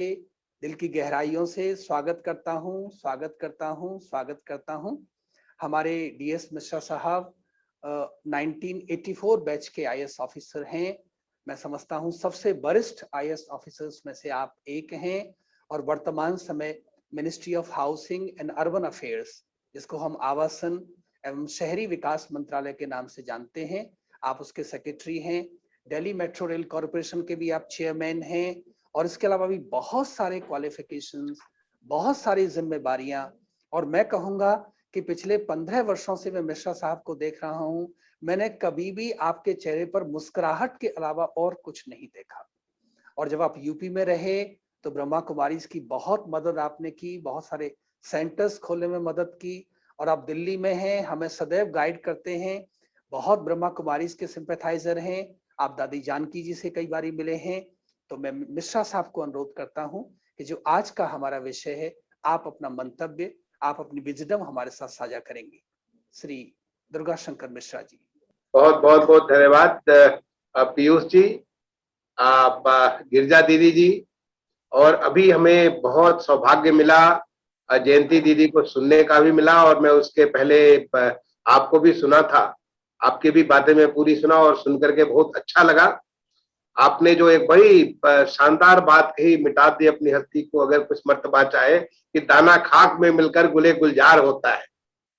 दिल की गहराइयों से स्वागत करता हूं हमारे डीएस मिश्रा साहब 1984 बैच के आईएएस ऑफिसर हैं। मैं समझता हूं सबसे वरिष्ठ आईएएस ऑफिसर्स में से आप एक हैं और वर्तमान समय ministry of housing and urban affairs, जिसको हम आवासन एवं शहरी विकास मंत्रालय के नाम से जानते हैं, आप उसके सेक्रेटरी हैं। दिल्ली मेट्रो रेल कॉरपोरेशन के भी आप चेयरमैन हैं और इसके अलावा भी बहुत सारे क्वालिफिकेशंस, बहुत सारी जिम्मेदारियां। और मैं कहूंगा कि पिछले 15 वर्षों से मैं मिश्रा साहब को देख रहा हूं, मैंने कभी भी आपके चेहरे पर मुस्कुराहट के अलावा और कुछ नहीं देखा। और जब आप यूपी में रहे तो ब्रह्मा कुमारीज की बहुत मदद आपने की, बहुत सारे सेंटर्स खोलने में मदद की। और आप दिल्ली में हैं, हमें सदैव गाइड करते हैं, बहुत ब्रह्मा कुमारीज के सिंपैथाइजर हैं। आप दादी जानकी जी से कई बार मिले हैं। तो मैं मिश्रा साहब को अनुरोध करता हूं कि जो आज का हमारा विषय है, आप अपना मंतव्य, आप अपनी विजडम हमारे साथ साझा करेंगे। श्री दुर्गा शंकर मिश्रा जी। बहुत बहुत बहुत धन्यवाद पीयूष जी, आप गिरिजा दीदी जी। और अभी हमें बहुत सौभाग्य मिला, जयंती दीदी को सुनने का भी मिला और मैं उसके पहले आपको भी सुना था। आपकी भी बातें मैं पूरी सुना और सुनकर के बहुत अच्छा लगा। आपने जो एक बड़ी शानदार बात कही, मिटा दी अपनी हस्ती को अगर कुछ मर्तबा चाहे, कि दाना खाक में मिलकर गुले गुलजार होता है।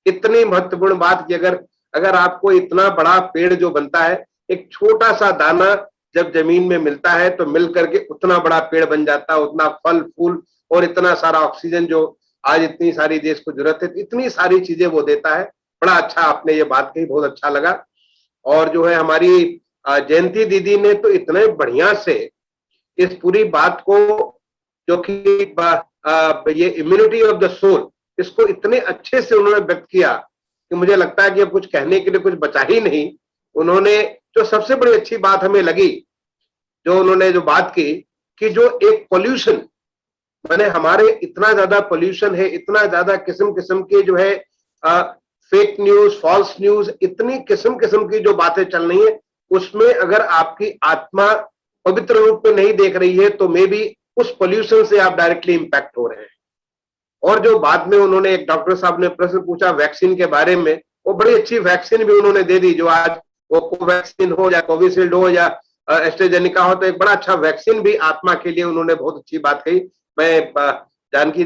इतनी महत्वपूर्ण बात कि अगर आपको इतना बड़ा पेड़ जो बनता है, एक छोटा सा दाना जब जमीन में मिलता है तो मिल करके उतना बड़ा पेड़ बन जाता है, उतना फल फूल और इतना सारा ऑक्सीजन जो आज इतनी सारी देश को जरूरत है, इतनी सारी चीजें वो देता है। बड़ा अच्छा आपने ये बात कही, बहुत अच्छा लगा। और जो है हमारी जयंती दीदी ने तो इतने बढ़िया से इस पूरी बात को, जो कि ये इम्यूनिटी ऑफ द सोल, इसको इतने अच्छे से उन्होंने व्यक्त किया कि मुझे लगता है कि अब कुछ कहने के लिए कुछ बचा ही नहीं। उन्होंने जो सबसे बड़ी अच्छी बात हमें लगी, जो उन्होंने जो बात की कि जो एक पोल्यूशन, माने हमारे इतना ज्यादा पोल्यूशन है, इतना ज्यादा किस्म किस्म के जो है फेक न्यूज, फॉल्स न्यूज, इतनी किस्म किस्म की जो बातें चल रही है, उसमें अगर आपकी आत्मा पवित्र रूप में नहीं देख रही है तो मे बी उस पोल्यूशन से आप डायरेक्टली इंपैक्ट हो रहे हैं। और जो बाद में उन्होंने, एक डॉक्टर साहब ने प्रश्न पूछा वैक्सीन के बारे में, वो बड़ी अच्छी वैक्सीन भी उन्होंने दे दी, जो आज वो कोवैक्सीन हो या कोविशील्ड हो या एस्ट्राजेनेका हो, तो एक बड़ा अच्छा वैक्सीन भी आत्मा के लिए उन्होंने बहुत अच्छी बात कही। मैं जानकी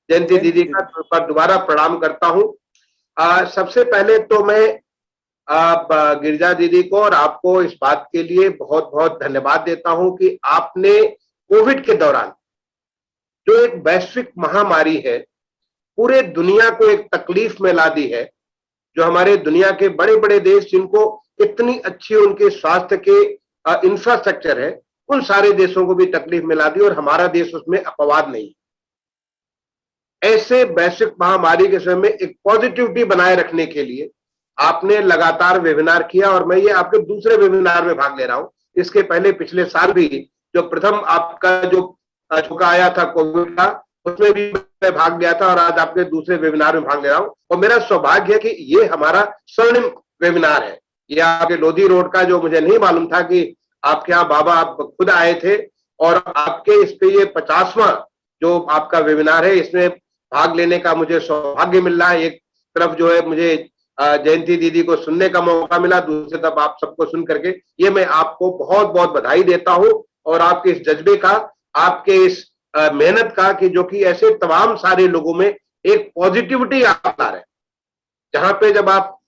जयंती दीदी का दोबारा प्रणाम करता हूँ। सबसे पहले तो मैं आप गिरिजा दीदी को और आपको इस बात के लिए बहुत बहुत धन्यवाद देता हूं कि आपने कोविड के दौरान, जो एक वैश्विक महामारी है, पूरे दुनिया को एक तकलीफ में ला दी है। जो हमारे दुनिया के बड़े बड़े देश, जिनको इतनी अच्छी उनके स्वास्थ्य के इंफ्रास्ट्रक्चर है, उन सारे देशों को भी तकलीफ में ला दी और हमारा देश उसमें अपवाद नहीं। ऐसे वैश्विक महामारी के समय में एक पॉजिटिविटी बनाए रखने के लिए आपने लगातार वेबिनार किया और मैं ये आपके दूसरे वेबिनार में भाग ले रहा हूं। इसके पहले पिछले साल भी जो प्रथम आपका जो झुका आया था कोविड का, उसमें भी मैं भाग लिया था और आज आपके दूसरे वेबिनार में भाग ले रहा हूं। और मेरा सौभाग्य है कि ये हमारा स्वर्णिम वेबिनार है। ये आपके लोधी रोड का, जो मुझे नहीं मालूम था कि आपके यहाँ बाबा आप खुद आए थे, और आपके इस पे ये 50वां जो आपका वेबिनार है, इसमें भाग लेने का मुझे सौभाग्य मिल रहा है। एक तरफ जो है मुझे जयंती दीदी को सुनने का मौका मिला, दूसरी तरफ आप सबको सुन करके, ये मैं आपको बहुत बहुत बधाई देता हूं और आपके इस जज्बे का, आपके इस मेहनत का, कि जो कि ऐसे तमाम सारे लोगों में एक पॉजिटिविटी आप ला रहे हैं। जहां पे जब आप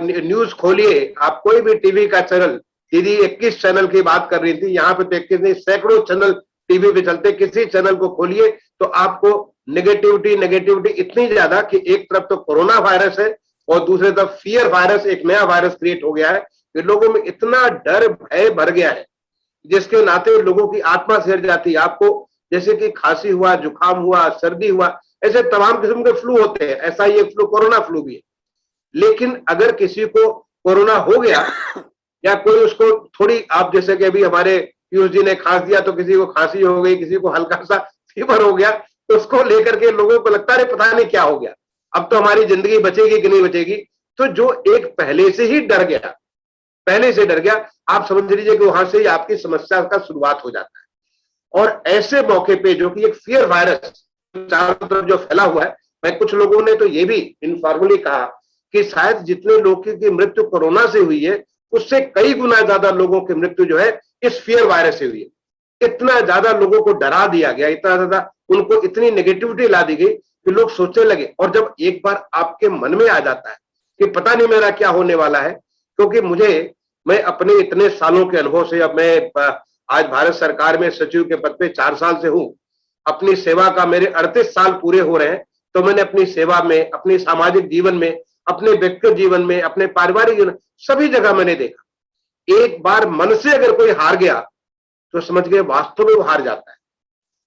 न्यूज खोलिए, आप कोई भी टीवी का चैनल, दीदी 21 चैनल की बात कर रही थी, यहाँ पे तो 21 नहीं, सैकड़ों चैनल टीवी पे चलते, किसी चैनल को खोलिए तो आपको नेगेटिविटी इतनी ज्यादा कि एक तरफ तो कोरोना वायरस है और दूसरी तरफ फियर वायरस, एक नया वायरस क्रिएट हो गया है कि लोगों में इतना डर भय भर गया है, जिसके नाते लोगों की आत्मा सिर जाती है। आपको जैसे कि खांसी हुआ, जुकाम हुआ, सर्दी हुआ, ऐसे तमाम किस्म के फ्लू होते हैं, ऐसा ही एक फ्लू कोरोना फ्लू भी है। लेकिन अगर किसी को कोरोना हो गया या कोई उसको थोड़ी, आप जैसे कि अभी हमारे पीयूष जी ने खांस दिया तो किसी को खांसी हो गई, किसी को हल्का सा फीवर हो गया, तो उसको लेकर के लोगों को लगता है पता नहीं क्या हो गया, अब तो हमारी जिंदगी बचेगी कि नहीं बचेगी। तो जो एक पहले से ही डर गया, पहले से डर गया, आप समझ लीजिए कि वहां से ही आपकी समस्या का शुरुआत हो जाता है। और ऐसे मौके पे जो कि एक फियर वायरस चारों तरफ जो फैला हुआ है, मैं कुछ लोगों ने तो ये भी इनफॉर्मली कहा कि शायद जितने लोगों की मृत्यु कोरोना से हुई है उससे कई गुना ज्यादा लोगों की मृत्यु जो है इस फियर वायरस से हुई है। इतना ज्यादा लोगों को डरा दिया गया, इतना ज्यादा उनको इतनी नेगेटिविटी ला दी गई कि लोग सोचने लगे। और जब एक बार आपके मन में आ जाता है कि पता नहीं मेरा क्या होने वाला है, क्योंकि मैं अपने इतने सालों के अनुभव से, अब मैं आज भारत सरकार में सचिव के पद पे 4 साल से हूं, अपनी सेवा का मेरे 38 साल पूरे हो रहे हैं। तो मैंने अपनी सेवा में, अपने सामाजिक जीवन में, अपने व्यक्तिगत जीवन में, अपने पारिवारिक जीवन, सभी जगह मैंने देखा, एक बार मन से अगर कोई हार गया तो समझ गए वास्तव में वो हार जाता है,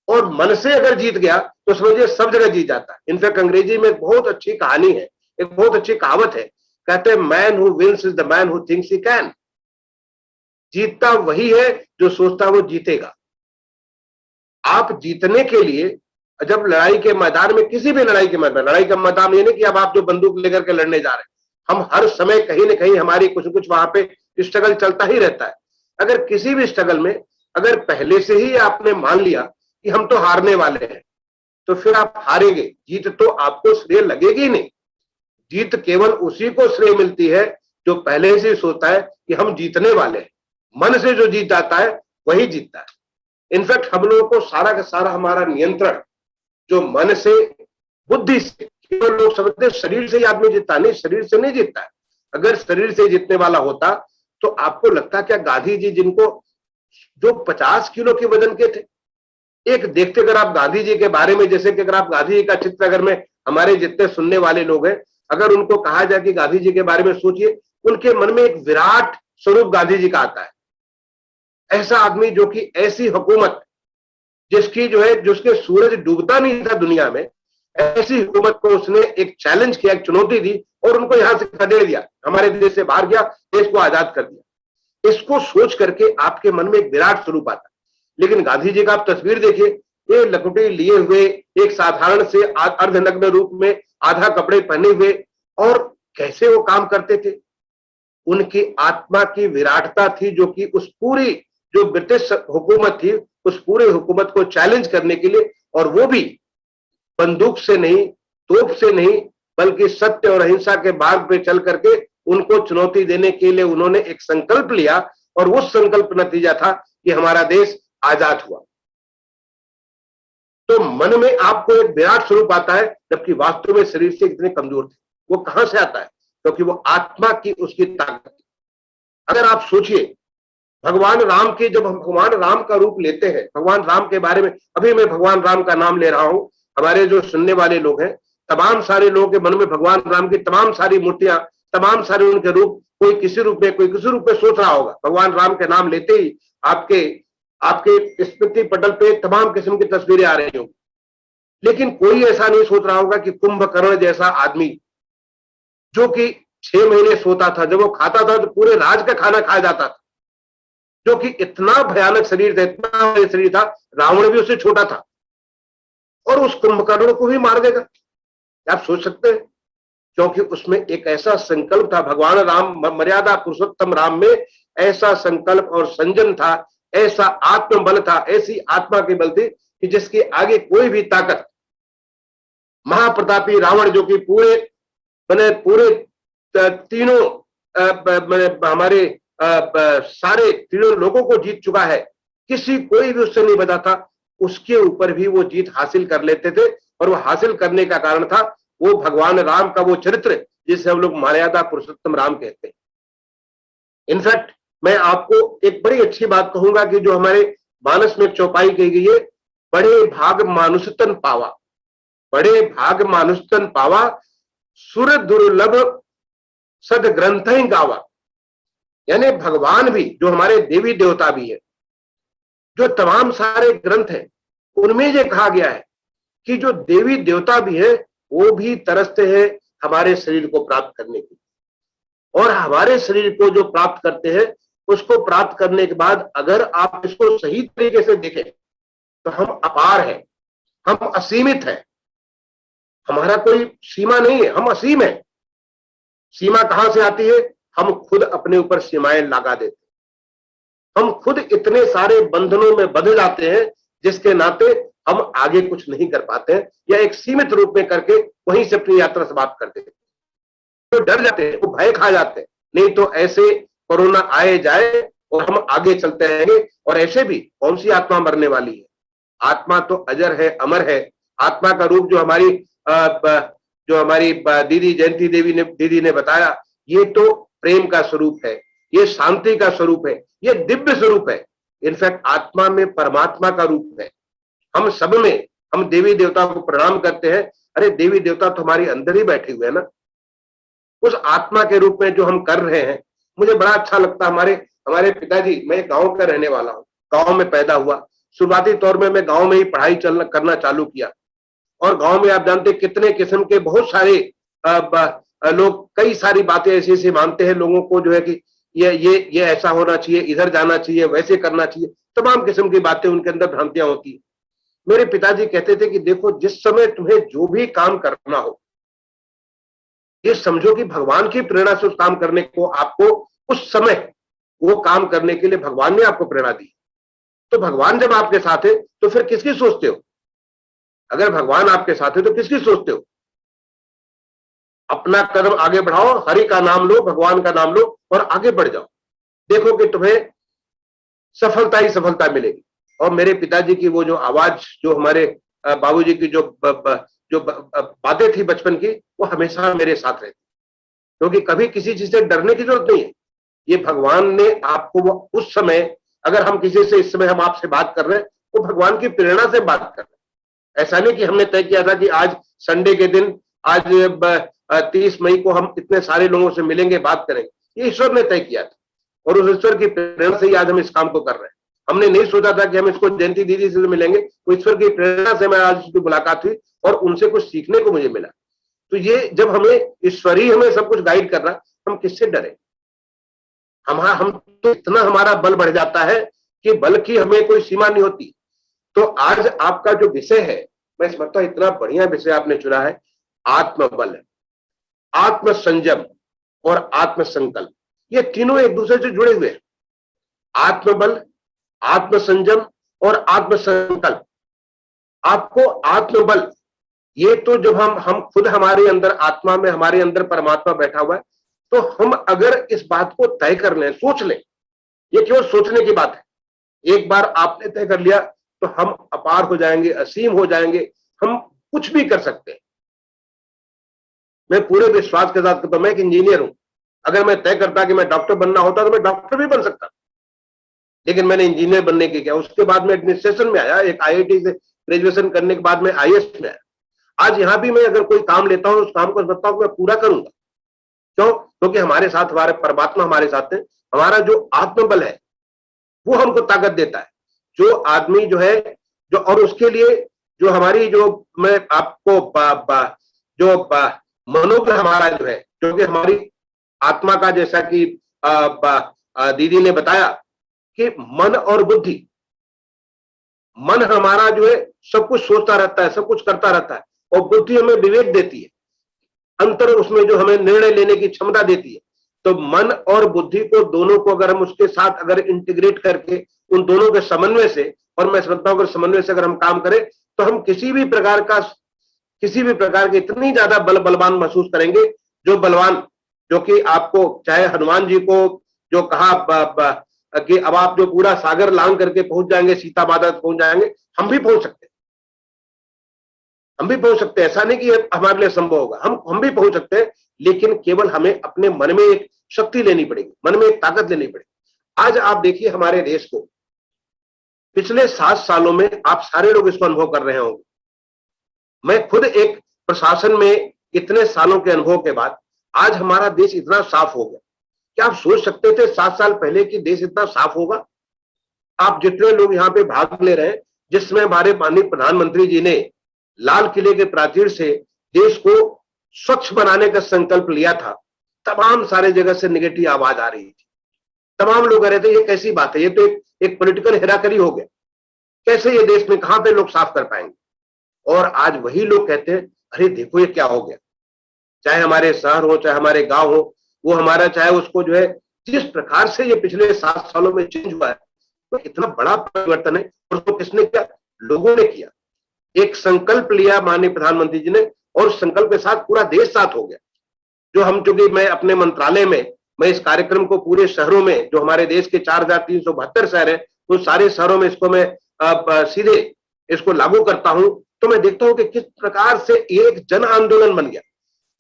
और मन से अगर जीत गया तो समझिए सब जगह जीत जाता है। इनफैक्ट अंग्रेजी में एक बहुत अच्छी कहानी है, एक बहुत अच्छी कहावत है, कहते हैं man who wins is the man who thinks he can. जीतता वही है जो सोचता वो जीतेगा। आप जीतने के लिए जब लड़ाई के मैदान में, किसी भी लड़ाई के मैदान, लड़ाई का मैदान ये नहीं कि अब आप जो बंदूक लेकर के लड़ने जा रहे हैं, हम हर समय कहीं ना कहीं हमारी कुछ कुछ वहां पे स्ट्रगल चलता ही रहता है। अगर किसी भी स्ट्रगल में अगर पहले से ही आपने मान लिया कि हम तो हारने वाले हैं, तो फिर आप हारेंगे। जीत तो आपको श्रेय लगेगी नहीं। जीत केवल उसी को श्रेय मिलती है जो पहले से सोचता है कि हम जीतने वाले हैं। मन से जो जीत जाता है वही जीतता है। इनफैक्ट हम लोगों को सारा का सारा हमारा नियंत्रण जो मन से, बुद्धि से, केवल लोग समझते हैं शरीर से ही आदमी जीतता, नहीं, शरीर से नहीं जीतता है। अगर शरीर से जीतने वाला होता तो आपको लगता क्या गांधी जी, जिनको जो 50 किलो के वजन के थे, एक देखते अगर आप गांधी जी के बारे में, जैसे कि अगर आप गांधी जी का चित्र, अगर मैं, हमारे जितने सुनने वाले लोग हैं, अगर उनको कहा जाए कि गांधी जी के बारे में सोचिए, उनके मन में एक विराट स्वरूप गांधी जी का आता है। ऐसा आदमी जो कि ऐसी हुकूमत जिसकी जो है, जिसके सूरज डूबता नहीं था दुनिया में, ऐसी हुकूमत को उसने एक चैलेंज किया, एक चुनौती दी और उनको यहां से खदेड़ दिया, हमारे देश से बाहर गया, देश को आजाद कर दिया। इसको सोच करके आपके मन में एक विराट स्वरूप आता है। लेकिन गांधी जी का आप तस्वीर देखिए, ये लकुटी लिए हुए, एक साधारण से अर्धनग्न रूप में, आधा कपड़े पहने हुए, और कैसे वो काम करते थे। उनकी आत्मा की विराटता थी जो कि उस पूरी जो ब्रिटिश हुकूमत थी, उस पूरे हुकूमत को चैलेंज करने के लिए, और वो भी बंदूक से नहीं, तोप से नहीं, बल्कि सत्य और अहिंसा के मार्ग पे चल करके उनको चुनौती देने के लिए उन्होंने एक संकल्प लिया, और उस संकल्प नतीजा था कि हमारा देश आजाद हुआ। तो मन में आपको एक विराट स्वरूप आता है, जबकि वास्तव में शरीर से इतने कमजोर थे। वो कहां से आता है? क्योंकि वो आत्मा की उसकी ताकत। अगर आप सोचिए, भगवान राम की, जब हम भगवान राम का रूप लेते हैं, भगवान राम के बारे में, अभी मैं भगवान राम का नाम ले रहा हूं, हमारे जो सुनने वाले लोग हैं, तमाम सारे लोगों के मन में भगवान राम की तमाम सारी मूर्तियां, तमाम सारे उनके रूप, कोई किसी रूप में, कोई किसी रूप में सोच रहा होगा। भगवान राम के नाम लेते ही आपके आपके स्मृति पटल पे तमाम किस्म की तस्वीरें आ रही होंगी। लेकिन कोई ऐसा नहीं सोच रहा होगा कि कुंभकर्ण जैसा आदमी, जो कि 6 महीने सोता था, जब वो खाता था तो पूरे राज का खाना खाया जाता था, जो कि इतना भयानक शरीर था, इतना शरीर था, रावण भी उससे छोटा था, और उस कुंभकर्ण को भी मार देगा। आप सोच सकते हैं? क्योंकि उसमें एक ऐसा संकल्प था, भगवान राम, मर्यादा पुरुषोत्तम राम में ऐसा संकल्प और संयम था, ऐसा आत्मबल था, ऐसी आत्मा की बल थी कि जिसके आगे कोई भी ताकत, महाप्रतापी रावण जो कि पूरे तीनों हमारे सारे तीनों लोगों को जीत चुका है, कोई भी उससे नहीं बचा था, उसके ऊपर भी वो जीत हासिल कर लेते थे। और वो हासिल करने का कारण था वो भगवान राम का वो चरित्र, जिसे हम लोग मर्यादा पुरुषोत्तम राम कहते हैं। इनफैक्ट मैं आपको एक बड़ी अच्छी बात कहूंगा कि जो हमारे मानस में चौपाई कही गई है, बड़े भाग मानुषतन पावा, बड़े भाग मानुषतन पावा, सुर दुर्लभ सद ग्रंथ ही गावा। यानी भगवान भी, जो हमारे देवी देवता भी है, जो तमाम सारे ग्रंथ हैं, उनमें ये कहा गया है कि जो देवी देवता भी है वो भी तरसते हैं हमारे शरीर को प्राप्त करने की, और हमारे शरीर को जो प्राप्त करते हैं, उसको प्राप्त करने के बाद अगर आप इसको सही तरीके से देखें तो हम अपार हैं, हम असीमित हैं, हमारा कोई सीमा नहीं है, हम असीम है। सीमा कहां से आती है? हम खुद अपने ऊपर सीमाएं लगा देते हैं, हम खुद इतने सारे बंधनों में बंध जाते हैं जिसके नाते हम आगे कुछ नहीं कर पाते हैं या एक सीमित रूप में करके वहीं से अपनी यात्रा समाप्त कर देते हैं। तो डर जाते हैं, वो भय खा जाते हैं, नहीं तो ऐसे कोरोना आए जाए और हम आगे चलते रहेंगे। और ऐसे भी कौन सी आत्मा मरने वाली है? आत्मा तो अजर है, अमर है। आत्मा का रूप जो हमारी दीदी जयंती दीदी ने बताया, ये तो प्रेम का स्वरूप है, ये शांति का स्वरूप है, ये दिव्य स्वरूप है। इनफैक्ट आत्मा में परमात्मा का रूप है। हम सब में, हम देवी देवता को प्रणाम करते हैं, अरे देवी देवता तो हमारे अंदर ही बैठे हुए हैं ना। उस आत्मा के रूप में जो हम कर रहे हैं, मुझे बड़ा अच्छा लगता। हमारे पिताजी, मैं गांव का रहने वाला हूँ, गांव में पैदा हुआ। शुरुआती तौर में मैं गांव में ही पढ़ाई करना चालू किया और गांव में आप जानते कितने किस्म के बहुत सारे लोग कई सारी बातें ऐसी ऐसी मानते हैं लोगों को, जो है कि ये ऐसा होना चाहिए, इधर जाना चाहिए, वैसे करना चाहिए, तमाम किस्म की बातें उनके अंदर भ्रांतियां होती है। मेरे पिताजी कहते थे कि देखो, जिस समय तुम्हें जो भी काम करना हो, ये समझो कि भगवान की प्रेरणा से उस काम करने को, आपको उस समय वो काम करने के लिए भगवान ने आपको प्रेरणा दी। तो भगवान जब आपके साथ है तो फिर किसकी सोचते हो? अगर भगवान आपके साथ है तो किसकी सोचते हो? अपना कदम आगे बढ़ाओ, हरि का नाम लो, भगवान का नाम लो और आगे बढ़ जाओ। देखो कि तुम्हें सफलता ही सफलता मिलेगी। और मेरे पिताजी की वो जो आवाज, जो हमारे बाबूजी की जो बातें थी बचपन की, वो हमेशा मेरे साथ रहती, क्योंकि कभी किसी चीज से डरने की जरूरत नहीं है। ये भगवान ने आपको वो उस समय, अगर हम किसी से इस समय हम आपसे बात कर रहे हैं, वो भगवान की प्रेरणा से बात कर रहे हैं। ऐसा नहीं कि हमने तय किया था कि आज संडे के दिन, आज 30 मई को हम इतने सारे लोगों से मिलेंगे, बात करेंगे। ये ईश्वर ने तय किया था और उस ईश्वर की प्रेरणा से ही आज हम इस काम को कर रहे हैं। हमने नहीं सोचा था कि हम इसको जयंती दीदी से मिलेंगे, वो ईश्वर की प्रेरणा से मैं आज उसकी मुलाकात हुई और उनसे कुछ सीखने को मुझे मिला। तो ये जब हमें ईश्वर ही हमें सब कुछ गाइड कर रहा, हम किससे डरे? हम तो इतना हमारा बल बढ़ जाता है कि बल की हमें कोई सीमा नहीं होती। तो आज आपका जो विषय है, मैं समझता हूं इतना बढ़िया विषय आपने चुना है। आत्मबल, आत्म संयम और आत्म संकल्प, ये तीनों एक दूसरे से जुड़े हुए हैं। आत्मबल, आत्म संयम और आत्म संकल्प। आपको आत्मबल, ये तो जब हम खुद, हमारे अंदर आत्मा में हमारे अंदर परमात्मा बैठा हुआ है, तो हम अगर इस बात को तय कर लें, सोच लें, ये केवल सोचने की बात है। एक बार आपने तय कर लिया तो हम अपार हो जाएंगे, असीम हो जाएंगे, हम कुछ भी कर सकते हैं। मैं पूरे विश्वास के साथ कहता हूं, मैं एक इंजीनियर हूं। अगर मैं तय करता कि मैं डॉक्टर बनना होता तो मैं डॉक्टर भी बन सकता, लेकिन मैंने इंजीनियर बनने के किया। उसके बाद में एडमिनिस्ट्रेशन में आया, एक IIT से ग्रेजुएशन करने के बाद में IAS में आया। आज यहां भी मैं अगर कोई काम लेता हूं, उस काम को समझता हूं मैं पूरा करूंगा। क्यों? क्योंकि हमारे साथ हमारे परमात्मा हमारे साथ है। हमारा जो आत्मबल है वो हमको ताकत देता है। जो आदमी जो है, जो, और उसके लिए जो हमारी, जो मैं आपको जो मनोबल हमारा जो है, क्योंकि हमारी आत्मा का, जैसा कि दीदी ने बताया कि मन और बुद्धि, मन हमारा जो है सब कुछ सोचता रहता है, सब कुछ करता रहता है, और बुद्धि हमें विवेक देती है, अंतर उसमें जो हमें निर्णय लेने की क्षमता देती है। तो मन और बुद्धि को, दोनों को अगर हम उसके साथ अगर इंटीग्रेट करके, उन दोनों के समन्वय से, और मैं समझता हूं अगर समन्वय से अगर हम काम करें तो हम किसी भी प्रकार के इतनी ज्यादा बलवान महसूस करेंगे। जो बलवान, जो कि आपको, चाहे हनुमान जी को जो कहा कि अब आप जो पूरा सागर लांग करके पहुंच जाएंगे, सीता माता तक पहुंच जाएंगे, हम भी पहुंच सकते हैं। हम भी पहुंच सकते हैं, ऐसा नहीं कि हमारे लिए संभव होगा, हम भी पहुंच सकते हैं, लेकिन केवल हमें अपने मन में एक शक्ति लेनी पड़ेगी, मन में एक ताकत लेनी पड़ेगी। आज आप देखिए हमारे देश को, पिछले 7 सालों में आप सारे लोग इसको अनुभव कर रहे होंगे। मैं खुद एक प्रशासन में इतने सालों के अनुभव के बाद आज हमारा देश इतना साफ हो गया। क्या आप सोच सकते थे 7 साल पहले कि देश इतना साफ होगा? आप जितने लोग यहाँ पे भाग ले रहे हैं, जिसमें हमारे माननीय प्रधानमंत्री जी ने लाल किले के प्राचीर से देश को स्वच्छ बनाने का संकल्प लिया था, तमाम सारे जगह से नेगेटिव आवाज आ रही थी। तमाम लोग कह रहे थे ये कैसी बात है, ये तो एक पॉलिटिकल हेराफेरी हो गया, कैसे ये देश में कहां पे लोग साफ कर पाएंगे? और आज वही लोग कहते हैं अरे देखो ये क्या हो गया। चाहे हमारे शहर हो, चाहे हमारे गांव हो, वो हमारा, चाहे उसको जो है, जिस प्रकार से ये पिछले 7 सालों में चेंज हुआ है, तो इतना बड़ा परिवर्तन है। और उसको किसने किया? लोगों ने किया, एक संकल्प लिया माननीय प्रधानमंत्री जी ने, और संकल्प के साथ पूरा देश साथ हो गया। जो हम, चूंकि मैं अपने मंत्रालय में, मैं इस कार्यक्रम को पूरे शहरों में, जो हमारे देश के 4372 शहर है, उन सारे शहरों में इसको मैं सीधे इसको लागू करता हूं, तो मैं देखता हूं कि किस प्रकार से एक जन आंदोलन बन गया।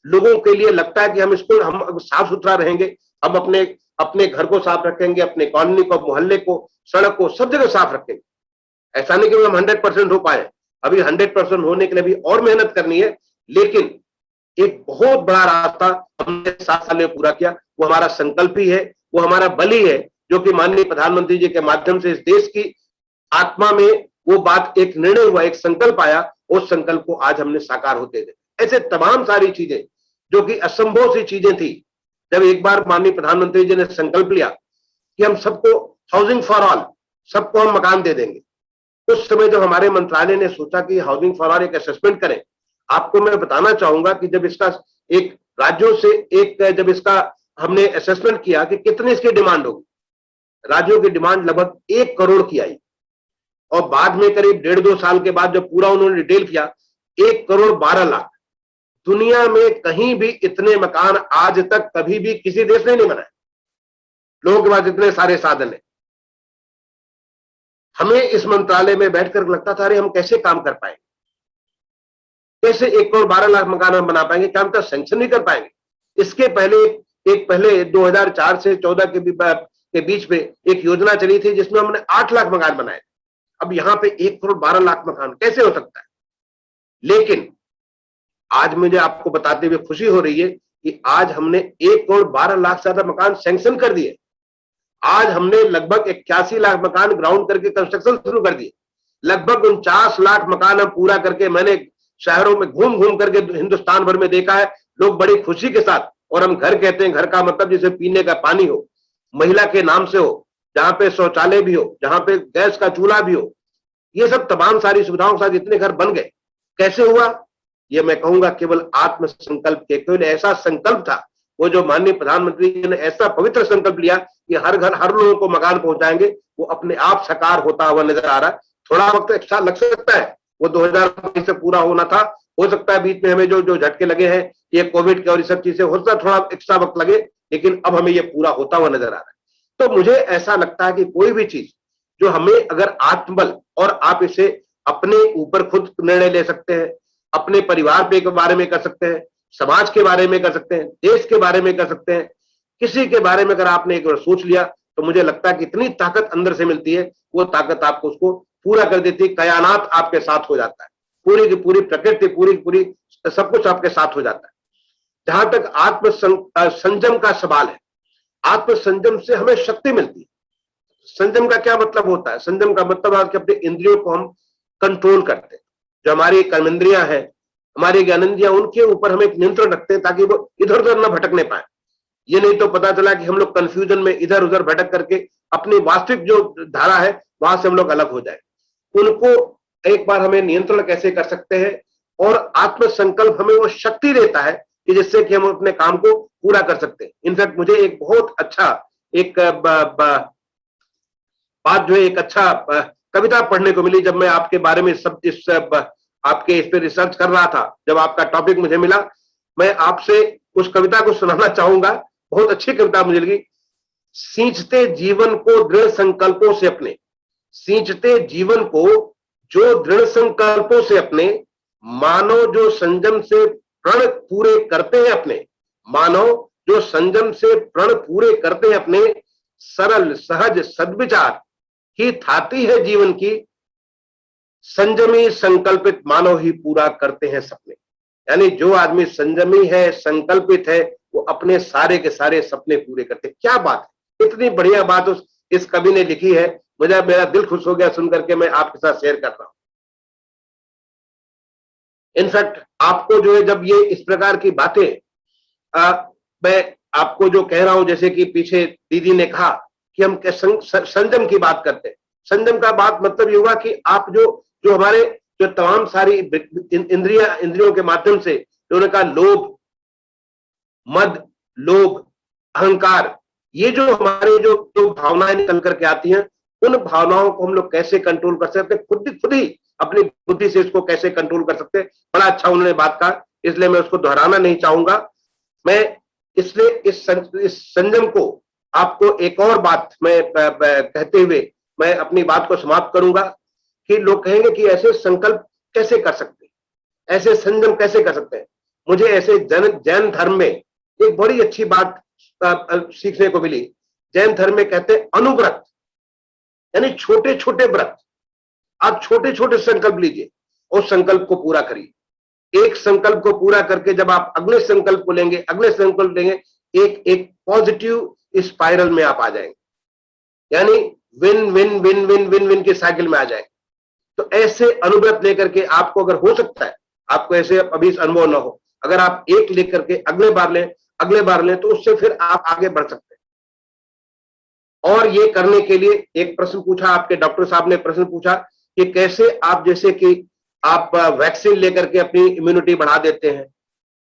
लोगों के लिए लगता है कि हम साफ सुथरा रहेंगे, हम अपने अपने घर को साफ रखेंगे, अपने कॉलोनी को, मोहल्ले को, सड़क को, सब जगह साफ रखेंगे। ऐसा नहीं कि हम 100% हो पाए, अभी 100% होने के लिए भी और मेहनत करनी है, लेकिन एक बहुत बड़ा रास्ता हमने 7 साल में पूरा किया। वो हमारा संकल्प ही है, वो हमारा बल ही है, जो कि माननीय प्रधानमंत्री जी के माध्यम से इस देश की आत्मा में वो बात, एक निर्णय हुआ, एक संकल्प आया, उस संकल्प को आज हमने साकार होते थे। ऐसे तमाम सारी चीजें जो कि असंभव सी चीजें थी, जब एक बार माननीय प्रधानमंत्री जी ने संकल्प लिया कि हम सबको हाउसिंग फॉर ऑल, सबको हम मकान दे देंगे, उस समय जब हमारे मंत्रालय ने सोचा कि हाउसिंग फॉर ऑल एक असेसमेंट करें, आपको मैं बताना चाहूंगा कि जब इसका एक राज्यों से जब इसका हमने असेसमेंट किया कि कितनी इसकी डिमांड होगी, राज्यों की डिमांड लगभग 1 करोड़ की आई, और बाद में करीब 1.5-2 साल के बाद जब पूरा उन्होंने डिटेल किया, 1 करोड़ 12 लाख। दुनिया में कहीं भी इतने मकान आज तक कभी भी किसी देश ने नहीं बनाए। लोगों के पास इतने सारे साधन है। हमें इस मंत्रालय में बैठकर लगता था, अरे हम कैसे काम कर पाएंगे, कैसे 1 करोड़ 12 लाख मकान हम बना पाएंगे, क्या हम तक सैंक्शन नहीं कर पाएंगे। इसके पहले 2004 से 14 के बीच में एक योजना चली थी जिसमें हमने 8 लाख मकान बनाए। अब यहां पे 1 करोड़ 12 लाख मकान कैसे हो सकता है। लेकिन आज मुझे आपको बताते हुए खुशी हो रही है कि आज हमने 1 करोड़ 12 लाख से ज्यादा मकान सैंक्शन कर दिए। आज हमने लगभग 81 लाख मकान ग्राउंड करके कंस्ट्रक्शन शुरू कर दिए। लगभग 49 लाख मकान हम पूरा करके, मैंने शहरों में घूम घूम करके हिंदुस्तान भर में देखा है, लोग बड़ी खुशी के साथ, और हम घर कहते हैं, घर का मतलब जिसे पीने का पानी हो, महिला के नाम से हो, जहां पे शौचालय भी हो, जहां पे गैस का चूल्हा भी हो, ये सब तमाम सारी सुविधाओं के साथ इतने घर बन गए। कैसे हुआ? ये मैं कहूंगा केवल आत्म संकल्प के, केवल ऐसा संकल्प था, वो जो माननीय प्रधानमंत्री जी ने ऐसा पवित्र संकल्प लिया कि हर घर, हर लोगों को मकान पहुंचाएंगे, वो अपने आप साकार होता हुआ नजर आ रहा है। थोड़ा वक्त एक्स्ट्रा लग सकता है, वो 2019 से पूरा होना था, हो सकता है बीच में हमें जो झटके लगे हैं, ये कोविड के और ये सब चीजें, हो सकता है थोड़ा एक्स्ट्रा वक्त लगे, लेकिन अब हमें ये पूरा होता हुआ नजर आ रहा है। तो मुझे ऐसा लगता है कि कोई भी चीज जो हमें अगर आत्मबल, और आप इसे अपने ऊपर खुद निर्णय ले सकते हैं, अपने परिवार के बारे में कर सकते हैं, समाज के बारे में कर सकते हैं, देश के बारे में कर सकते हैं, किसी के बारे में अगर आपने एक बार सोच लिया, तो मुझे लगता है कि इतनी ताकत अंदर से मिलती है, वो ताकत आपको उसको पूरा कर देती है। कायनात आपके साथ हो जाता है, पूरी की पूरी प्रकृति, पूरी की पूरी सब कुछ आपके साथ हो जाता है। जहां तक आत्म संयम का सवाल है, आत्म संयम से हमें शक्ति मिलती है। संयम का क्या मतलब होता है? संयम का मतलब है कि अपने इंद्रियों को हम कंट्रोल करते हैं। जो हमारी कर्मेंद्रियां हैं, हमारी ज्ञानेंद्रियां, उनके ऊपर हम एक नियंत्रण रखते हैं ताकि वो इधर उधर न भटकने पाए। ये नहीं तो पता चला कि हम लोग कंफ्यूजन में इधर उधर भटक करके अपनी वास्तविक जो धारा है वहां से हम लोग अलग हो जाए। उनको एक बार हमें नियंत्रण कैसे कर सकते हैं, और आत्म संकल्प हमें वो शक्ति देता है कि जिससे कि हम अपने काम को पूरा कर सकते हैं। इनफैक्ट मुझे एक बहुत अच्छा एक बात जो है, एक अच्छा कविता पढ़ने को मिली जब मैं आपके बारे में सब आपके इस पे रिसर्च कर रहा था। जब आपका टॉपिक मुझे मिला, मैं आपसे उस कविता को सुनाना चाहूंगा। बहुत अच्छी कविता मुझे लगी। सींचते जीवन को दृढ़ संकल्पों से अपने, सींचते जीवन को जो दृढ़ संकल्पों से अपने, मानव जो संयम से प्रण पूरे करते हैं अपने, मानव जो संयम से प्रण पूरे करते हैं अपने, सरल सहज सद्विचार ही थाती है जीवन की, संयमी संकल्पित मानव ही पूरा करते हैं सपने। यानी जो आदमी संयमी है, संकल्पित है, वो अपने सारे के सारे सपने पूरे करते हैं। क्या बात है, इतनी बढ़िया बात इस कवि ने लिखी है। मुझे, मेरा दिल खुश हो गया सुन करके, मैं आपके साथ शेयर कर रहा हूं। इनफैक्ट आपको जो है, जब ये इस प्रकार की बातें मैं आपको जो कह रहा हूं, जैसे कि पीछे दीदी ने कहा कि हम संयम की बात करते हैं। संयम का बात मतलब ये हुआ कि आप जो हमारे जो तमाम सारी इंद्रियों के माध्यम से जो उन्होंने कहा, लोभ, मद, लोभ, अहंकार, ये जो हमारे जो भावनाएं निकल करके आती हैं, उन भावनाओं को हम लोग कैसे कंट्रोल कर सकते हैं? खुद ही अपनी बुद्धि से इसको कैसे कंट्रोल कर सकते हैं। बड़ा अच्छा उन्होंने बात कहा, इसलिए मैं उसको दोहराना नहीं चाहूंगा। मैं इसलिए इस संयम को आपको एक और बात मैं कहते हुए मैं अपनी बात को समाप्त करूंगा कि लोग कहेंगे कि ऐसे संकल्प कैसे कर सकते हैं, ऐसे संयम कैसे कर सकते हैं। मुझे ऐसे जैन धर्म में एक बड़ी अच्छी बात सीखने को मिली। जैन धर्म में कहते हैं अनुव्रत, यानी छोटे छोटे व्रत। आप छोटे छोटे संकल्प लीजिए और संकल्प को पूरा करिए। एक संकल्प को पूरा करके जब आप अगले संकल्प को लेंगे, अगले संकल्प लेंगे, एक एक पॉजिटिव स्पाइरल में आप आ जाएंगे, यानी win win win win win win की साइकिल में आ जाएंगे। तो ऐसे अनुव्रत लेकर के आपको अगर हो सकता है, आपको ऐसे अभी अनुभव ना हो, अगर आप एक लेकर के अगले बार लें तो उससे फिर आप आगे बढ़ सकते हैं। और ये करने के लिए एक प्रश्न पूछा, आपके डॉक्टर साहब ने प्रश्न पूछा कि कैसे आप, जैसे कि आप वैक्सीन लेकर के अपनी इम्यूनिटी बढ़ा देते हैं,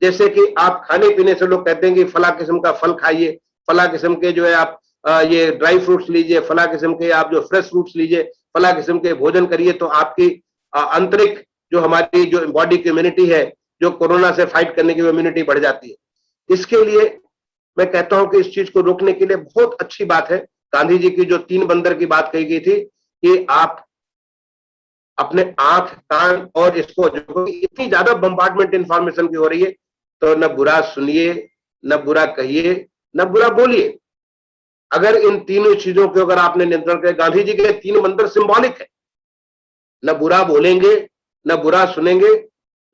जैसे कि आप खाने पीने से लोग कहते हैं कि फला किस्म का फल खाइए, फला किस्म के जो है आप ये ड्राई फ्रूट्स लीजिए, फला किस्म के आप जो फ्रेश फ्रूट्स लीजिए, फला किस्म के भोजन करिए, तो आपकी आंतरिक जो हमारी जो बॉडी की इम्यूनिटी है, जो कोरोना से फाइट करने की इम्यूनिटी बढ़ जाती है। इसके लिए मैं कहता हूं कि इस चीज को रोकने के लिए बहुत अच्छी बात है गांधी जी की जो 3 बंदर की बात कही गई थी कि आप अपने आंख, कान और इसको, जो इतनी ज्यादा बम्बार्डमेंट इंफॉर्मेशन की हो रही है, तो न बुरा सुनिए, न बुरा कहिए, न बुरा बोलिए। अगर इन तीनों चीजों को अगर आपने नियंत्रण किया, गांधी जी के 3 मंत्र सिंबॉलिक है, न बुरा बोलेंगे, न बुरा सुनेंगे,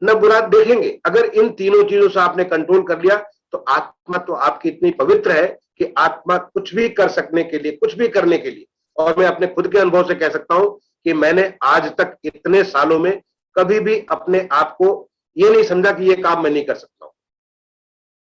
न बुरा देखेंगे। अगर इन तीनों चीजों से आपने कंट्रोल कर लिया तो आत्मा तो आपकी इतनी पवित्र है कि आत्मा कुछ भी कर सकने के लिए, कुछ भी करने के लिए। और मैं अपने खुद के अनुभव से कह सकता हूं कि मैंने आज तक इतने सालों में कभी भी अपने आप को ये नहीं समझा कि ये काम मैं नहीं कर सकता हूं।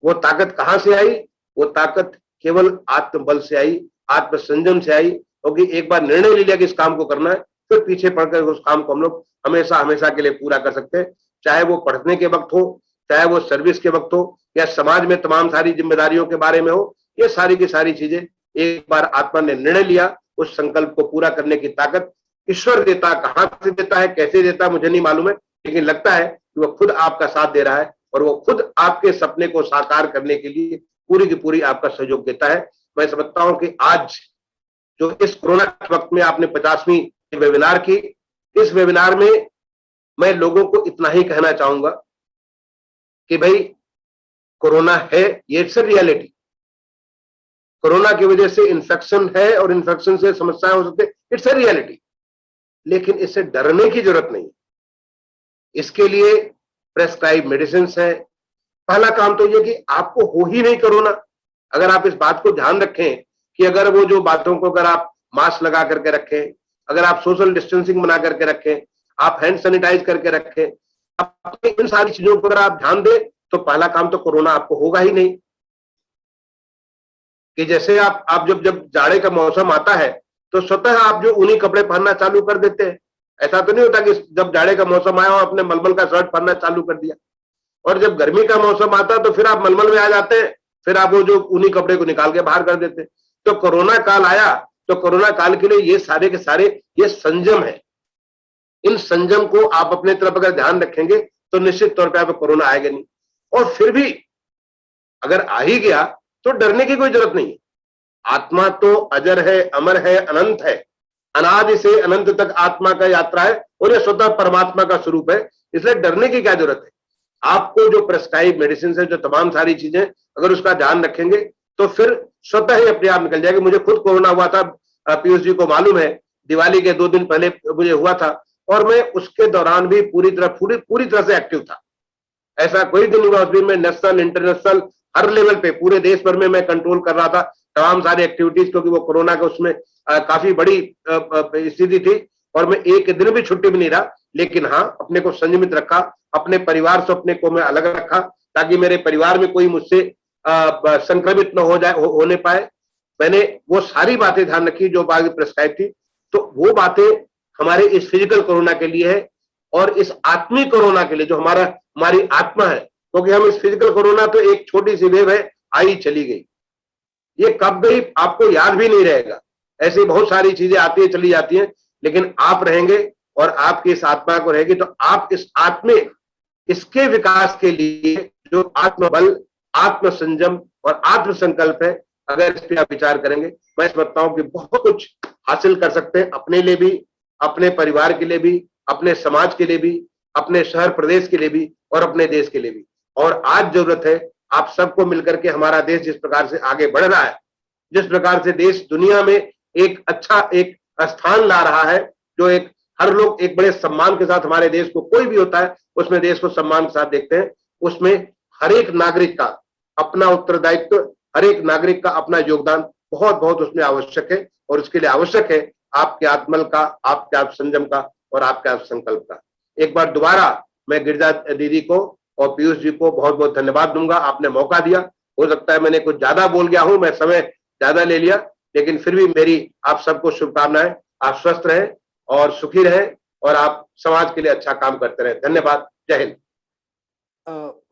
वो ताकत कहां से आई? वो ताकत केवल आत्मबल से आई, आत्म संयम से आई, क्योंकि एक बार निर्णय ले लिया कि इस काम को करना है, फिर पीछे पड़कर उस काम को हम लोग हमेशा हमेशा के लिए पूरा कर सकते हैं। चाहे वो पढ़ने के वक्त हो, चाहे वो सर्विस के वक्त हो, या समाज में तमाम सारी जिम्मेदारियों के बारे में हो, ये सारी की सारी चीजें एक बार आत्मा ने निर्णय लिया, उस संकल्प को पूरा करने की ताकत ईश्वर देता। कहां से देता है, कैसे देता है, मुझे नहीं मालूम है, लेकिन लगता है कि वो खुद आपका साथ दे रहा है और वो खुद आपके सपने को साकार करने के लिए पूरी की पूरी आपका सहयोग देता है। मैं समझता हूं कि आज जो इस कोरोना के वक्त में आपने 50वीं वेबिनार की, इस वेबिनार में मैं लोगों को इतना ही कहना चाहूंगा कि भाई कोरोना है, ये इट्स अ रियलिटी। कोरोना की वजह से इन्फेक्शन है और इन्फेक्शन से समस्याएं हो सकती है, इट्स अ रियलिटी। लेकिन इससे डरने की जरूरत नहीं। इसके लिए प्रेस्क्राइब मेडिसिन है। पहला काम तो ये कि आपको हो ही नहीं कोरोना। अगर आप इस बात को ध्यान रखें कि अगर वो जो बातों को अगर आप मास्क लगा करके रखें, अगर आप सोशल डिस्टेंसिंग बना करके रखें, आप हैंड सैनिटाइज करके रखें, आप इन सारी चीजों पर अगर आप ध्यान दें तो पहला काम तो कोरोना आपको होगा ही नहीं। कि जैसे आप जब जाड़े का मौसम आता है तो स्वतः आप जो ऊनी कपड़े पहनना चालू कर देते हैं। ऐसा तो नहीं होता कि जब जाड़े का मौसम आया और अपने मलमल का शर्ट पहनना चालू कर दिया, और जब गर्मी का मौसम आता है तो फिर आप मलमल में आ जाते हैं, फिर आप वो जो ऊनी कपड़े को निकाल के बाहर कर देते हैं। तो कोरोना काल आया तो कोरोना काल के लिए ये सारे के सारे ये संयम है। इन संयम को आप अपने तरफ अगर ध्यान रखेंगे तो निश्चित तौर पर आपको कोरोना आएगा नहीं। और फिर भी अगर आ ही गया तो डरने की कोई जरूरत नहीं है। आत्मा तो अजर है, अमर है, अनंत है। अनादि से अनंत तक आत्मा का यात्रा है और यह स्वतः परमात्मा का स्वरूप है, इसलिए डरने की क्या जरूरत है। आपको जो प्रेस्क्राइब मेडिसिन है, जो तमाम सारी चीजें अगर उसका ध्यान रखेंगे तो फिर स्वतः ही अपने आप निकल जाएगी। मुझे खुद कोरोना हुआ था, पीयूष जी को मालूम है, दिवाली के 2 दिन पहले मुझे हुआ था और मैं उसके दौरान भी पूरी तरह से एक्टिव था। ऐसा कोई दिन हुआ, उसमें मैं नेशनल इंटरनेशनल हर लेवल पे पूरे देश भर में मैं कंट्रोल कर रहा था तमाम सारी एक्टिविटीज, क्योंकि वो कोरोना का उसमें काफी बड़ी स्थिति थी और मैं एक दिन भी छुट्टी भी नहीं रहा। लेकिन हाँ, अपने को संयमित रखा, अपने परिवार से अपने को मैं अलग रखा ताकि मेरे परिवार में कोई मुझसे संक्रमित न हो जाए, होने पाए। मैंने वो सारी बातें ध्यान रखी जो बात प्रेस्क्राइब थी। तो वो बातें हमारे इस फिजिकल कोरोना के लिए है और इस आत्मिक कोरोना के लिए जो हमारी आत्मा है, क्योंकि हम इस फिजिकल कोरोना तो एक छोटी सी वेव है, आई चली गई, ये कब गई आपको याद भी नहीं रहेगा। ऐसी बहुत सारी चीजें आती है चली जाती हैं, लेकिन आप रहेंगे और आपकी इस आत्मा को रहेगी, तो आप इस आत्मे इसके विकास के लिए जो आत्मबल, आत्म संयम और आत्म संकल्प है, अगर इस पर आप विचार करेंगे, मैं समझता हूं कि बहुत कुछ हासिल कर सकते हैं, अपने लिए भी, अपने परिवार के लिए भी, अपने समाज के लिए भी, अपने शहर प्रदेश के लिए भी और अपने देश के लिए भी। और आज जरूरत है आप सबको मिलकर के, हमारा देश जिस प्रकार से आगे बढ़ रहा है, जिस प्रकार से देश दुनिया में एक अच्छा एक स्थान ला रहा है, जो एक हर लोग एक बड़े सम्मान के साथ हमारे देश को, कोई भी होता है उसमें देश को सम्मान के साथ देखते हैं, उसमें हर एक नागरिक का अपना उत्तरदायित्व, हर एक नागरिक का अपना योगदान बहुत बहुत उसमें आवश्यक है। और उसके लिए आवश्यक है आपके आत्मबल का, आपके आत्म संयम का और आपके आत्म संकल्प का। एक बार दोबारा मैं गिरिजा दीदी को और पीयूष जी को बहुत बहुत धन्यवाद दूंगा, आपने मौका दिया। हो सकता है मैंने कुछ ज्यादा बोल गया हूं, मैं समय ज्यादा ले लिया, लेकिन फिर भी मेरी आप सबको शुभकामनाएं। आप स्वस्थ रहें और सुखी रहें और आप समाज के लिए अच्छा काम करते रहें। धन्यवाद। जय हिंद।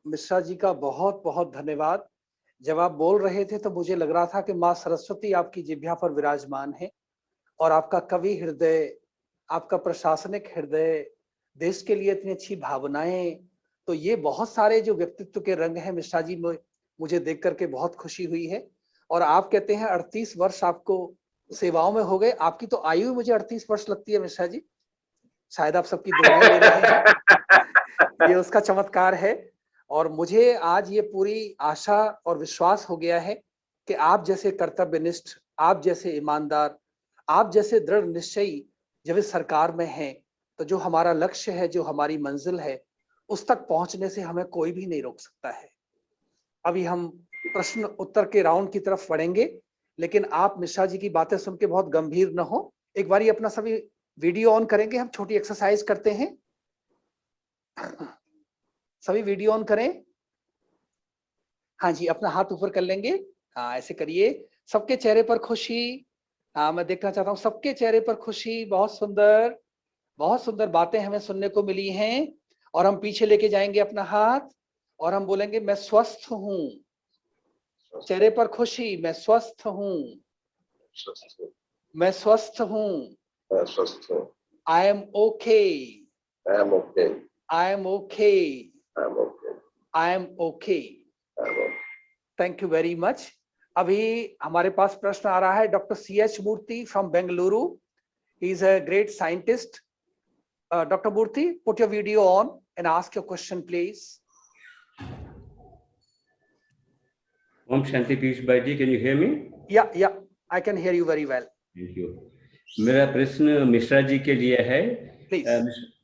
मिश्रा जी का बहुत बहुत धन्यवाद। जब आप बोल रहे थे तो मुझे लग रहा था कि माँ सरस्वती आपकी जिह्वा पर विराजमान है और आपका कवि हृदय, आपका प्रशासनिक हृदय, देश के लिए इतनी अच्छी भावनाएं, तो ये बहुत सारे जो व्यक्तित्व के रंग हैं मिश्रा जी, मुझे देख करके बहुत खुशी हुई है। और आप कहते हैं 38 वर्ष आपको सेवाओं में हो गए, आपकी तो आयु मुझे 38 वर्ष लगती है मिश्रा जी, शायद आप सबकी दुआएं ले रहे हैं, ये उसका चमत्कार है। और मुझे आज ये पूरी आशा और विश्वास हो गया है कि आप जैसे कर्तव्यनिष्ठ, आप जैसे ईमानदार, आप जैसे दृढ़ निश्चयी जब इस सरकार में हैं, तो जो हमारा लक्ष्य है, जो हमारी मंजिल है, उस तक पहुंचने से हमें कोई भी नहीं रोक सकता है। अभी हम प्रश्न उत्तर के राउंड की तरफ बढ़ेंगे, लेकिन आप मिश्रा जी की बातें सुन के बहुत गंभीर न हो। एक बार अपना सभी वीडियो ऑन करेंगे, हम छोटी एक्सरसाइज करते हैं। सभी वीडियो ऑन करें। हाँ जी, अपना हाथ ऊपर कर लेंगे, हाँ ऐसे करिए। सबके चेहरे पर खुशी, हाँ मैं देखना चाहता हूँ सबके चेहरे पर खुशी। बहुत सुंदर, बहुत सुंदर बातें हमें सुनने को मिली हैं। और हम पीछे लेके जाएंगे अपना हाथ और हम बोलेंगे मैं स्वस्थ हूँ। चेहरे पर खुशी, मैं स्वस्थ हूँ, मैं स्वस्थ हूँ। I am okay, I am okay, I am okay, I am okay. Thank you very much. अभी हमारे पास प्रश्न आ रहा है doctor CH Murthy from Bengaluru. He is a great scientist. Dr. Murthy, put your video on and ask your question, please. Om Shanti Piyush Bhai ji, can you hear me? Yeah, I can hear you very well. Thank you. मेरा प्रश्न मिश्रा जी के लिए है। Please.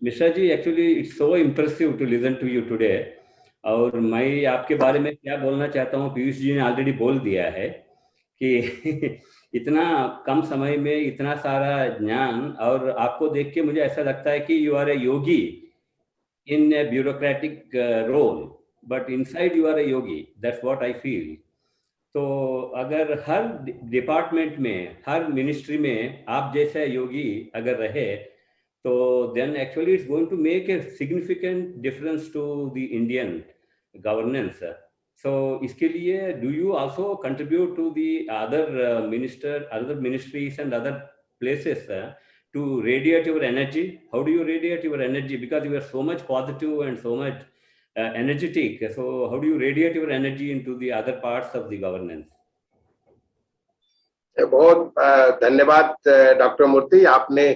Mishra ji, actually it's so impressive to listen to you today. और मैं आपके बारे में क्या बोलना चाहता हूँ, पीयूष जी ने ऑलरेडी बोल दिया है कि इतना कम समय में इतना सारा ज्ञान, और आपको देख के मुझे ऐसा लगता है कि you are a yogi in a bureaucratic role, but inside you are a yogi. That's what I feel. तो अगर हर डिपार्टमेंट में, हर मिनिस्ट्री में आप जैसा योगी अगर रहे, तो then actually it's going to make a significant difference to the Indian governance. So इसके लिए do you also contribute to the other ministries and other places to radiate your energy? How do you radiate your energy? Because you are so much positive and so much energetic. So how do you radiate your energy into the other parts of the governance? बहुत धन्यवाद doctor मूर्ति, आपने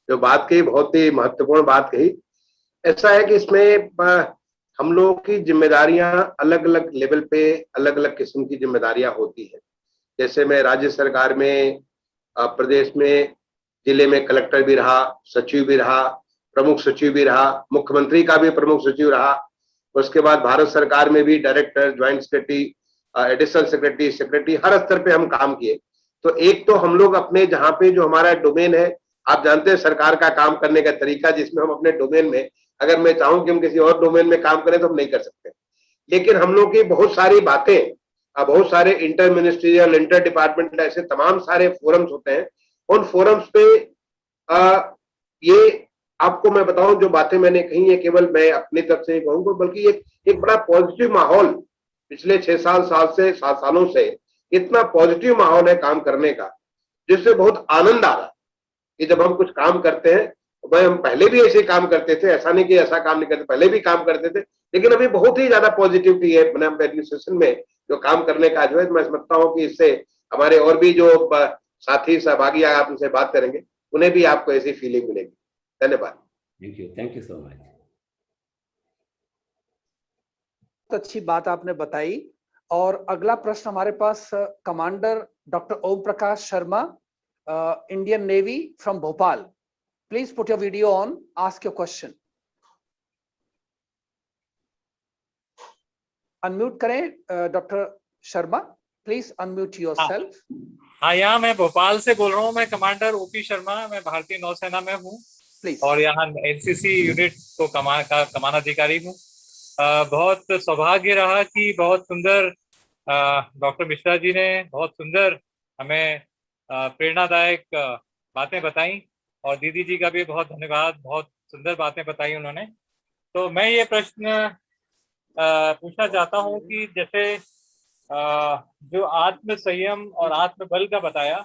जो बात कही बहुत ही महत्वपूर्ण बात कही। ऐसा है कि इसमें हम लोगों की जिम्मेदारियां अलग अलग लेवल पे अलग अलग किस्म की जिम्मेदारियां होती हैं। जैसे मैं राज्य सरकार में, प्रदेश में, जिले में कलेक्टर भी रहा, सचिव भी रहा, प्रमुख सचिव भी रहा, मुख्यमंत्री का भी प्रमुख सचिव रहा। उसके बाद भारत सरकार में भी director, joint secretary, additional secretary, हर स्तर पे हम काम किए। तो एक तो हम लोग अपने जहाँ पे जो हमारा डोमेन है, आप जानते हैं सरकार का काम करने का तरीका, जिसमें हम अपने डोमेन में, अगर मैं चाहूं कि हम किसी और डोमेन में काम करें तो हम नहीं कर सकते। लेकिन हम लोग की बहुत सारी बातें, बहुत सारे इंटर मिनिस्ट्रियल, इंटर डिपार्टमेंटल, ऐसे तमाम सारे फोरम्स होते हैं। उन फोरम्स पे ये आपको मैं बताऊं, जो बातें मैंने कही है केवल मैं अपनी तरफ से कहूंगा, बल्कि एक बड़ा पॉजिटिव माहौल पिछले 6 7 सालों से इतना पॉजिटिव माहौल है काम करने का, जिससे बहुत आनंद आ रहा है कि जब हम कुछ काम करते हैं भाई हम पहले भी ऐसे काम करते थे, ऐसा नहीं कि ऐसा काम नहीं करते, पहले भी काम करते थे, लेकिन अभी बहुत ही ज्यादा पॉजिटिविटी है एडमिनिस्ट्रेशन में जो काम करने का जो है। मैं समझता हूँ कि इससे हमारे और भी जो साथी सहभागी आप उनसे बात करेंगे, उन्हें भी आपको ऐसी फीलिंग मिलेगी। धन्यवाद। Thank you so much. बहुत अच्छी बात आपने बताई। और अगला प्रश्न हमारे पास commander doctor Om Prakash Sharma, Indian navy from Bhopal. Please put your video on, ask your question. Unmute करें doctor Sharma, please unmute yourself. हाँ, यहाँ मैं भोपाल से बोल रहा हूँ। मैं कमांडर ओपी शर्मा, मैं भारतीय नौसेना में हूँ और यहाँ एनसीसी यूनिट को कमानाधिकारी हूँ। बहुत सौभाग्य रहा कि बहुत सुंदर डॉक्टर मिश्रा जी ने बहुत सुंदर हमें प्रेरणादायक बातें बताई और दीदी जी का भी बहुत धन्यवाद, बहुत सुंदर बातें बताई उन्होंने। तो मैं ये प्रश्न पूछना चाहता हूँ कि जैसे जो आत्म संयम और आत्म बल का बताया,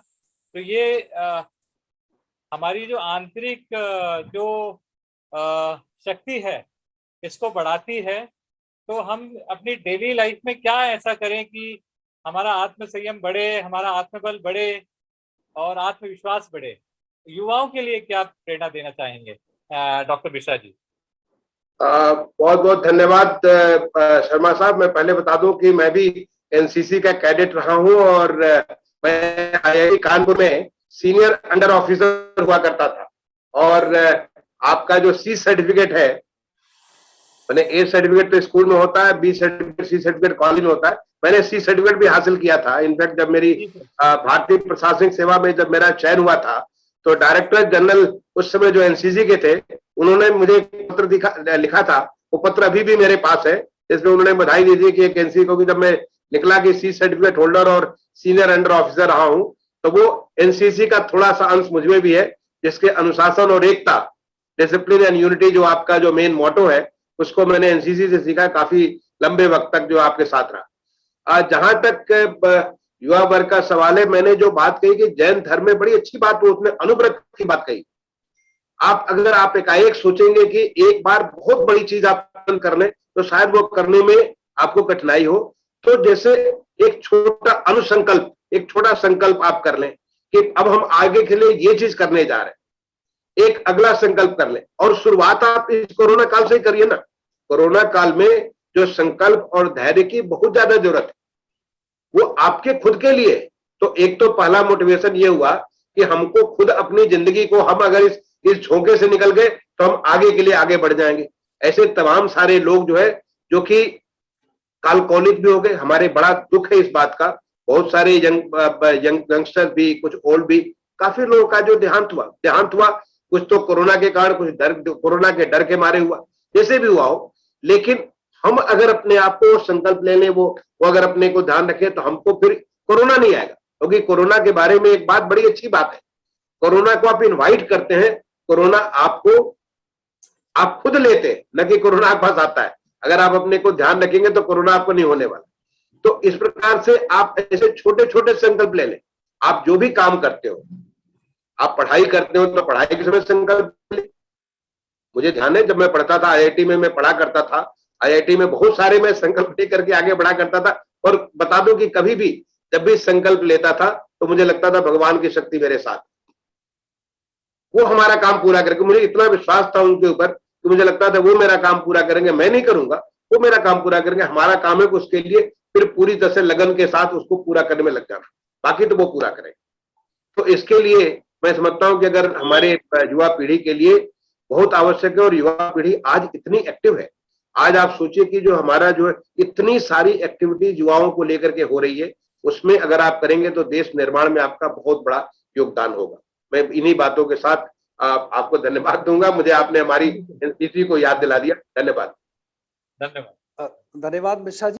तो ये हमारी जो आंतरिक जो शक्ति है इसको बढ़ाती है। तो हम अपनी डेली लाइफ में क्या ऐसा करें कि हमारा आत्म संयम बढ़े, हमारा आत्मबल बढ़े और आत्मविश्वास बढ़े? युवाओं के लिए क्या प्रेरणा देना चाहेंगे डॉक्टर मिश्रा जी? बहुत बहुत धन्यवाद शर्मा साहब। मैं पहले बता दूं कि मैं भी एनसीसी का कैडेट रहा हूं और मैं आईआईटी कानपुर में सीनियर अंडर ऑफिसर हुआ करता था। और आपका जो सी सर्टिफिकेट है, मैंने ए सर्टिफिकेट तो स्कूल में होता है, B certificate C certificate college में होता है, मैंने सी सर्टिफिकेट भी हासिल किया था। इनफैक्ट जब मेरी भारतीय प्रशासनिक सेवा में जब मेरा चयन हुआ था तो डायरेक्टर जनरल उस समय जो एनसीसी के थे, उन्होंने मुझे पत्र लिखा था। वो पत्र अभी भी मेरे पास है, इसमें उन्होंने बधाई दी थी कि एक एनसीसी को, जब मैं निकला कि सी सर्टिफिकेट होल्डर और सीनियर अंडर ऑफिसर रहा हूं, तो वो एनसीसी का थोड़ा सा अंश मुझमें भी है, जिसके अनुशासन और एकता, डिसिप्लिन एंड यूनिटी जो आपका जो मेन मोटो है, उसको मैंने एनसीसी से सीखा काफी लंबे वक्त तक जो आपके साथ रहा। जहां तक युवा वर्ग का सवाल है, मैंने जो बात कही कि जैन धर्म में बड़ी अच्छी बात, वो उसने अनुव्रत की बात कही। अगर आप एकाएक सोचेंगे कि एक बार बहुत बड़ी चीज आप कर लें तो शायद वो करने में आपको कठिनाई हो, तो जैसे एक छोटा अनुसंकल्प, एक छोटा संकल्प आप कर लें कि अब हम आगे के लिए ये चीज करने जा रहे हैं, एक अगला संकल्प कर लें। और शुरुआत आप इस कोरोना काल से करिए ना। कोरोना काल में जो संकल्प और धैर्य की बहुत ज्यादा जरूरत है, वो आपके खुद के लिए। तो एक तो पहला मोटिवेशन ये हुआ कि हमको खुद अपनी जिंदगी को, हम अगर इस झोंके से निकल गए तो हम आगे के लिए आगे बढ़ जाएंगे। ऐसे तमाम सारे लोग जो है जो कि कालकॉलिक भी हो गए, हमारे बड़ा दुख है इस बात का। बहुत सारे यंगस्टर भी, कुछ ओल्ड भी, काफी लोगों का जो देहांत हुआ, कुछ तो कोरोना के कारण, कुछ कोरोना के डर के मारे हुआ, जैसे भी हुआ हो। लेकिन हम अगर अपने आप को संकल्प ले लें, वो अगर अपने को ध्यान रखें, तो हमको फिर कोरोना नहीं आएगा। क्योंकि कोरोना के बारे में एक बात बड़ी अच्छी बात है, कोरोना को आप इनवाइट करते हैं, कोरोना आपको आप खुद लेते हैं, न कि कोरोना आपके पास आता है। अगर आप अपने को ध्यान रखेंगे तो कोरोना आपको नहीं होने वाला। तो इस प्रकार से आप ऐसे छोटे छोटे संकल्प ले लें। आप जो भी काम करते हो, आप पढ़ाई करते हो तो पढ़ाई के समय संकल्प ले। मुझे ध्यान है, जब मैं पढ़ता था आईआईटी में, मैं पढ़ा करता था, आईआईटी में बहुत सारे मैं संकल्प लेकर के आगे बढ़ा करता था। और बता दूं कि कभी भी जब भी संकल्प लेता था तो मुझे लगता था भगवान की शक्ति मेरे साथ, वो हमारा काम पूरा करेंगे। मुझे इतना विश्वास था उनके ऊपर कि मुझे लगता था वो मेरा काम पूरा करेंगे, मैं नहीं करूंगा, वो मेरा काम पूरा करेंगे। हमारा काम है कि उसके लिए फिर पूरी तरह से लगन के साथ उसको पूरा करने में लग जाना, बाकी तो वो पूरा करेंगे। तो इसके लिए मैं समझता हूं कि अगर हमारे युवा पीढ़ी के लिए बहुत आवश्यक है, और युवा पीढ़ी आज इतनी एक्टिव है। आज आप सोचिए कि जो हमारा जो है इतनी सारी एक्टिविटी युवाओं को लेकर के हो रही है, उसमें अगर आप करेंगे तो देश निर्माण में आपका बहुत बड़ा योगदान होगा। मैं इन्हीं बातों के साथ आपको धन्यवाद दूंगा। मुझे आपने हमारी एनसीसी को याद दिला दिया। धन्यवाद। धन्यवाद मिश्रा जी।